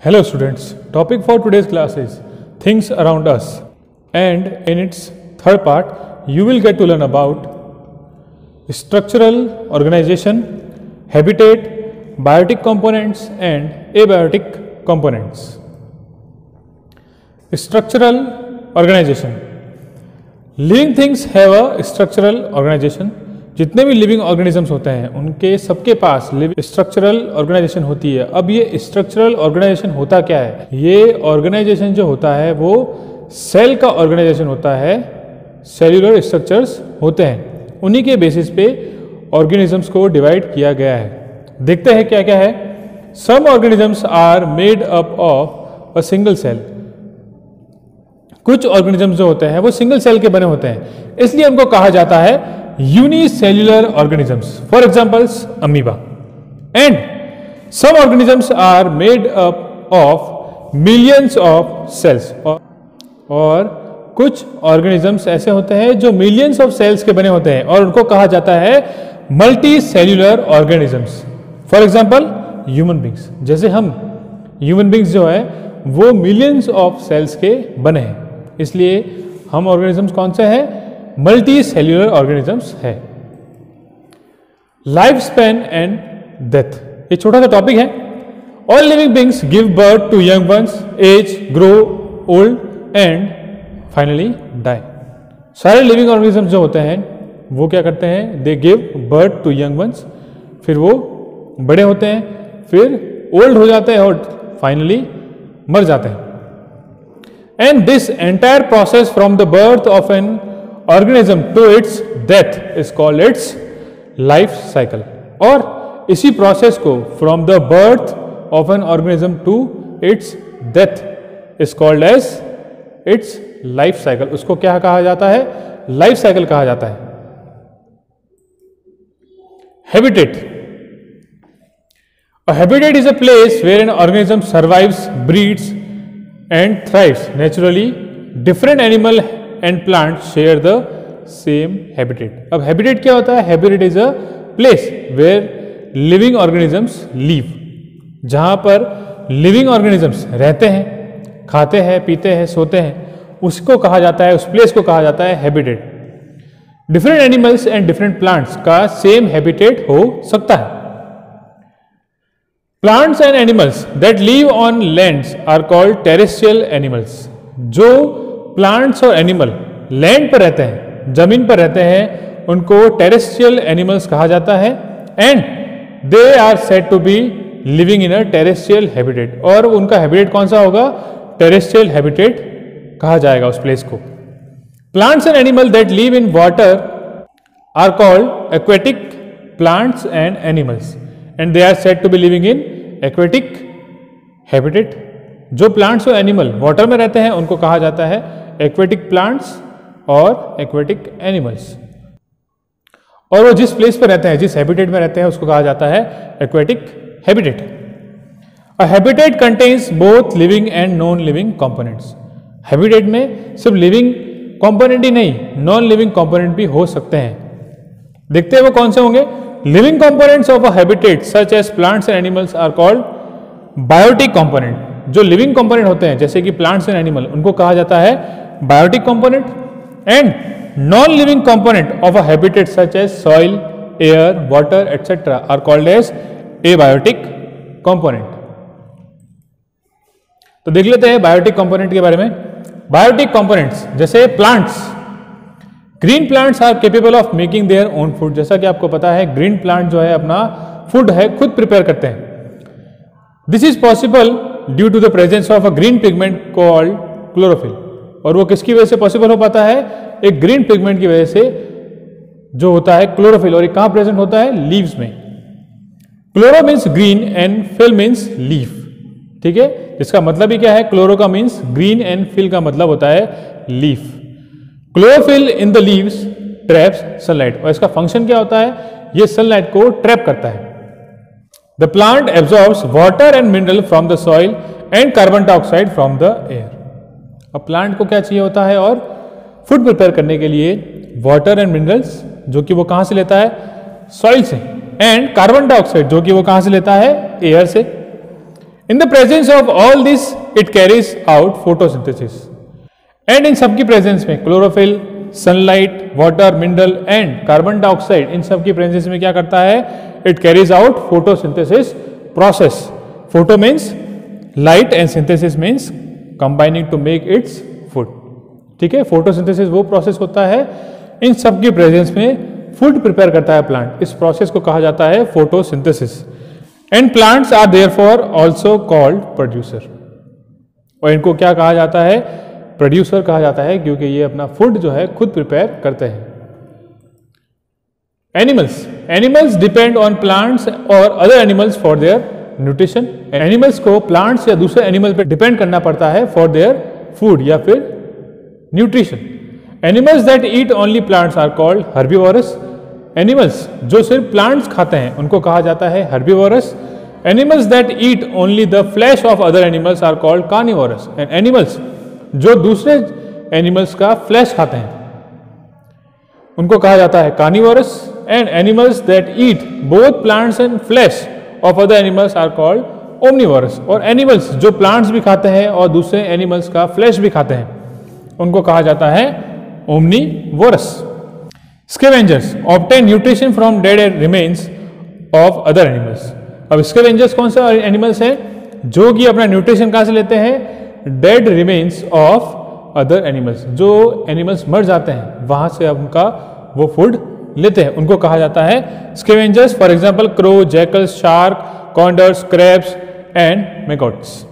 Hello students, topic for today's class is things around us, and in its third part you will get to learn about structural organization, habitat, biotic components and abiotic components. Structural organization. Living things have a structural organization. जितने भी living organisms होते हैं उनके सबके पास structural organisation होती है। अब ये स्ट्रक्चरल ऑर्गेनाइजेशन होता क्या है? ये ऑर्गेनाइजेशन जो होता है वो सेल का ऑर्गेनाइजेशन होता है, सेल्यूलर स्ट्रक्चर्स होते हैं, उन्हीं के बेसिस पे ऑर्गेनिजम्स को डिवाइड किया गया है। देखते हैं क्या क्या है। Some organisms are made up of a single cell. कुछ ऑर्गेनिजम्स जो होते हैं वो सिंगल सेल के बने होते हैं, इसलिए उनको कहा जाता है unicellular organisms, for example amoeba. And some organisms are made up of millions of cells. और कुछ organisms ऐसे होते हैं जो millions of cells के बने होते हैं और उनको कहा जाता है multicellular organisms. For example human beings. जैसे हम human beings जो है वो millions of cells के बने हैं, इसलिए हम organisms कौन से हैं? मल्टी सेल्यूलर ऑर्गेनिजम्स है। लाइफ स्पैन एंड डेथ, ये छोटा सा टॉपिक है। All living beings give birth to young ones, age, grow old and finally die. सारे लिविंग ऑर्गेनिजम्स जो होते हैं वो क्या करते हैं? They give birth to young ones, फिर वो बड़े होते हैं, फिर ओल्ड हो जाते हैं और फाइनली मर जाते हैं। And this entire process from the birth of an organism to its death is called its life cycle. और इसी प्रोसेस को from the birth of an organism to its death is called as its life cycle. उसको क्या कहा जाता है? Life cycle कहा जाता है। Habitat. A habitat is a place where an organism survives, breeds and thrives naturally. Different animal and plants share the same habitat. अब habitat क्या होता है? Habitat is a place where living organisms live. जहां पर living organisms रहते हैं, खाते हैं, पीते हैं, सोते हैं, उसको कहा जाता है, उस प्लेस को कहा जाता है habitat. Different animals and different plants का same habitat हो सकता है। Plants and animals that live on lands are called terrestrial animals. जो प्लांट्स और एनिमल लैंड पर रहते हैं, जमीन पर रहते हैं, उनको टेरेस्ट्रियल एनिमल्स कहा जाता है। And they are said to be living in a terrestrial habitat. और उनका हैबिटेट कौन सा होगा? टेरेस्ट्रियल हैबिटेट कहा जाएगा उस प्लेस को। Plants and animal that live in water are called aquatic plants and animals and they are said to be living in aquatic habitat. जो प्लांट्स और एनिमल वाटर में रहते हैं उनको कहा जाता है एक्वेटिक प्लांट्स और एक्वेटिक एनिमल्स। और वो जिस प्लेस पर रहते हैं, जिस हैबिटेट में रहते हैं, उसको कहा जाता है aquatic habitat. A habitat contains both living and non living components. Habitat में सिर्फ लिविंग कंपोनेंट ही नहीं, नॉन लिविंग कंपोनेंट भी हो सकते हैं। देखते हैं वो कौन से होंगे। Living components of a habitat such as plants and animals are called biotic component. जो लिविंग कंपोनेंट होते हैं जैसे कि प्लांट्स एंड एनिमल, उनको कहा जाता है biotic component. And non living component of a habitat such as soil, air, water etcetera are called as abiotic component. तो देख लेते हैं बायोटिक कंपोनेंट के बारे में। बायोटिक कंपोनेंट्स जैसे plants, green plants are capable of making their own food. जैसा कि आपको पता है ग्रीन प्लांट जो है अपना फूड है खुद प्रिपेयर करते हैं। This is possible due to the presence of a green pigment called chlorophyll. और वो किसकी वजह से पॉसिबल हो पाता है? एक ग्रीन पिगमेंट की वजह से जो होता है क्लोरोफिल। और ये कहां प्रेजेंट होता है? लीव्स में। Chloro means green and phyll means leaf. ठीक है, इसका मतलब ही क्या है? क्लोरो का मीन्स ग्रीन एंड फिल का मतलब होता है leaf. Chlorophyll in the leaves traps sunlight. और इसका फंक्शन क्या होता है? ये सनलाइट को ट्रैप करता है। The plant absorbs water and mineral from the soil and carbon dioxide from the air. अब प्लांट को क्या चाहिए होता है? और फूड प्रिपेयर करने के लिए वाटर एंड मिनरल्स, जो कि वो कहां से लेता है? सॉइल से। एंड कार्बन डाइऑक्साइड, जो कि वो कहां से लेता है? एयर से। In the presence of all this it carries out photosynthesis. And इन सबकी प्रेजेंस में chlorophyll, sunlight, water, mineral and carbon dioxide, इन सब की प्रेजेंस में क्या करता है? It carries out photosynthesis process. Photo means light and synthesis means combining to make its food. ठीक है, फोटोसिंथेसिस वो प्रोसेस होता है, इन सब की प्रेजेंस में फूड प्रिपेयर करता है प्लांट। इस प्रोसेस को कहा जाता है photosynthesis. And plants are therefore also called producer. और इनको क्या कहा जाता है? प्रोड्यूसर कहा जाता है, क्योंकि ये अपना फूड जो है खुद प्रिपेयर करते हैं। एनिमल्स डिपेंड ऑन प्लांट्स और other animals for their nutrition. Animals को प्लांट्स या दूसरे एनिमल पे डिपेंड करना पड़ता है फॉर देयर फूड या फिर nutrition. Animals that eat only plants are called herbivorous. Animals जो सिर्फ प्लांट्स खाते हैं उनको कहा जाता है herbivorous. Animals that eat only the flesh of other animals are called carnivorous. And animals जो दूसरे एनिमल्स का फ्लैश खाते हैं उनको कहा जाता है carnivorous. And animals that eat both plants and flesh of other animals are called omnivorous. और एनिमल्स जो प्लांट्स भी खाते हैं और दूसरे एनिमल्स का फ्लैश भी खाते हैं उनको कहा जाता है omnivorous. Scavengers obtain nutrition from dead remains of other animals. अब स्कैवेंजर्स कौन से एनिमल्स हैं? जो कि अपना न्यूट्रिशन कहां से लेते हैं? Dead remains of other animals. जो एनिमल्स मर जाते हैं वहां से उनका वो फूड लेते हैं, उनको कहा जाता है scavengers. For example crow, jackals, shark, condors, crabs and maggots.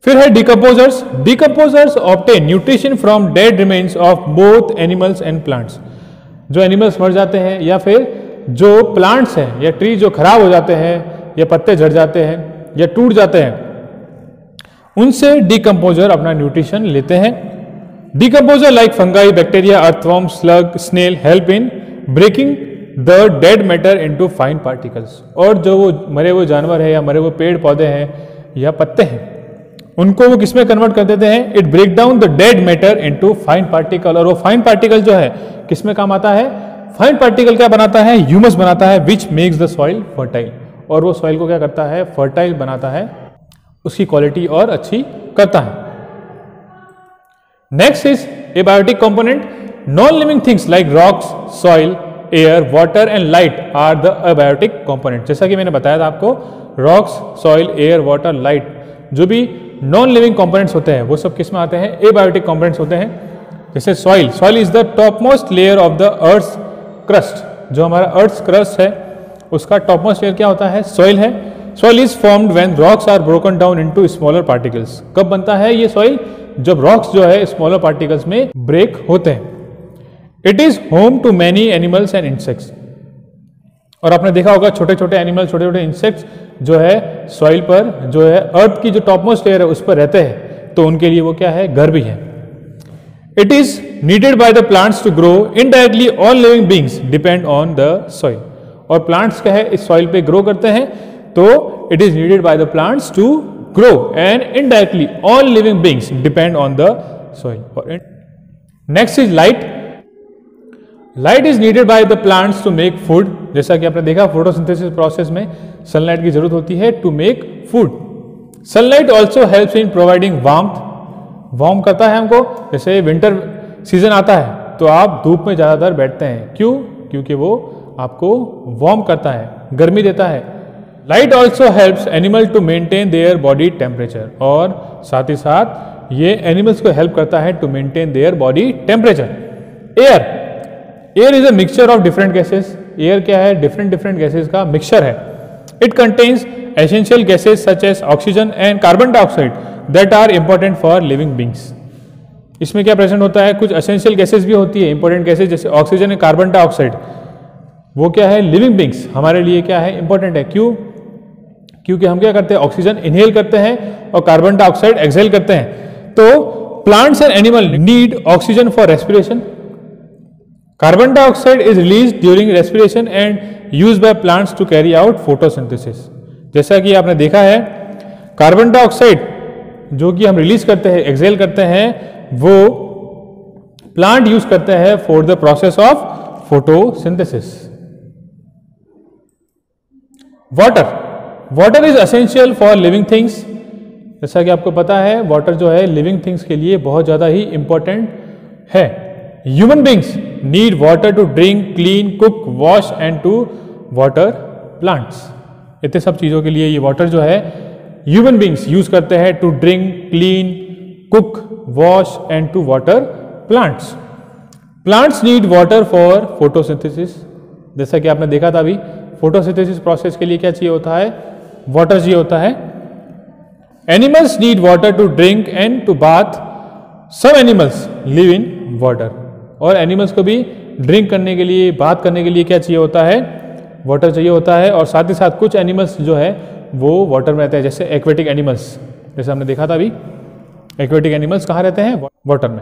फिर है decomposers. Decomposers obtain nutrition from dead remains of both animals and plants. जो एनिमल्स मर जाते हैं या फिर जो प्लांट्स हैं या ट्री जो खराब हो जाते हैं या पत्ते झड़ जाते हैं या टूट जाते हैं, उनसे डिकम्पोजर अपना न्यूट्रिशन लेते हैं। Decomposer like fungi, bacteria, earthworm, slug, snail help in breaking the dead matter into fine particles. और जो वो मरे हुए जानवर है या मरे हुए पेड़ पौधे हैं या पत्ते हैं उनको वो किसमें कन्वर्ट कर देते हैं? It break down the dead matter into fine particle. और वो फाइन पार्टिकल जो है किसमें काम आता है? फाइन पार्टिकल क्या बनाता है? ह्यूमस बनाता है, which makes the soil fertile. और वो सॉइल को क्या करता है? फर्टाइल बनाता है, उसकी क्वालिटी और अच्छी करता है। Next is abiotic component. Non living things like rocks, soil, air, water and light are the abiotic component. जैसा कि मैंने बताया था आपको, rocks, soil, air, water, light जो भी नॉन लिविंग कंपोनेंट्स होते हैं वो सब किस में आते हैं? एबायोटिक कंपोनेंट्स होते हैं। जैसे soil is the top most layer of the earth crust. जो हमारा अर्थ क्रस्ट है उसका टॉप मोस्ट लेयर क्या होता है? सॉइल है। Soil is formed when rocks are broken down into smaller particles. कब बनता है ये सॉइल? जब रॉक्स जो है स्मॉलर पार्टिकल्स में ब्रेक होते हैं। It is home to many animals and insects. और आपने देखा होगा छोटे छोटे एनिमल, छोटे छोटे इंसेक्ट्स जो है सॉइल पर, जो है अर्थ की जो टॉप मोस्ट लेयर है उस पर रहते हैं, तो उनके लिए वो क्या है? घर भी है। It is needed by the plants to grow. Indirectly all living beings depend on the soil. और प्लांट्स क्या है? इस सॉइल पे ग्रो करते हैं, तो it is needed by the plants to grow and indirectly all living beings depend on the soil. Next is light. Light is needed by the plants to make food. जैसा कि आपने देखा photosynthesis process में sunlight की जरूरत होती है to make food. Sunlight also helps in providing warmth. Warm करता है हमको। जैसे विंटर सीजन आता है तो आप धूप में ज्यादातर बैठते हैं, क्यों? क्योंकि वो आपको वार्म करता है, गर्मी देता है। Light also helps animal to maintain their body temperature. और साथ ही साथ ये एनिमल्स को हेल्प करता है to maintain their body temperature. Air is a mixture of different gases. Air क्या है? डिफरेंट गैसेस का मिक्सचर है। It contains essential gases such as oxygen and carbon dioxide that are important for living beings. इसमें क्या present होता है? कुछ essential gases भी होती है, इंपॉर्टेंट गैसेस, जैसे ऑक्सीजन एंड कार्बन डाइऑक्साइड। वो क्या है? लिविंग बींग्स हमारे लिए क्या है? इंपॉर्टेंट है। क्यों? क्योंकि हम क्या करते हैं? ऑक्सीजन इनहेल करते हैं और कार्बन डाइऑक्साइड एक्सहेल करते हैं। तो plants and animal need oxygen for respiration. Carbon dioxide is release during respiration and use by plants to carry out photosynthesis. जैसा कि आपने देखा है, कार्बन डाइऑक्साइड जो कि हम रिलीज करते हैं, एक्सहेल करते हैं, वो प्लांट यूज करते हैं for the process of photosynthesis. Water. Water is essential for living things. जैसा कि आपको पता है वाटर जो है लिविंग थिंग्स के लिए बहुत ज़्यादा ही इंपॉर्टेंट है। Human beings need water to drink, clean, cook, wash and to water plants. इतने सब चीज़ों के लिए ये वाटर जो है ह्यूमन बींग्स यूज करते हैं to drink, clean, cook, wash and to water plants. Plants need water for photosynthesis. जैसा कि आपने देखा था अभी, फोटोसिंथेसिस प्रोसेस के लिए क्या चाहिए होता है? वाटर चाहिए होता है। Animals need water to drink and to bath. Some animals live in water. और एनिमल्स को भी ड्रिंक करने के लिए, बात करने के लिए क्या चाहिए होता है? वाटर चाहिए होता है। और साथ ही साथ कुछ एनिमल्स जो है वो वाटर में रहते हैं, जैसे एक्वेटिक एनिमल्स। जैसे हमने देखा था अभी, एक्वेटिक एनिमल्स कहाँ रहते हैं? वाटर में।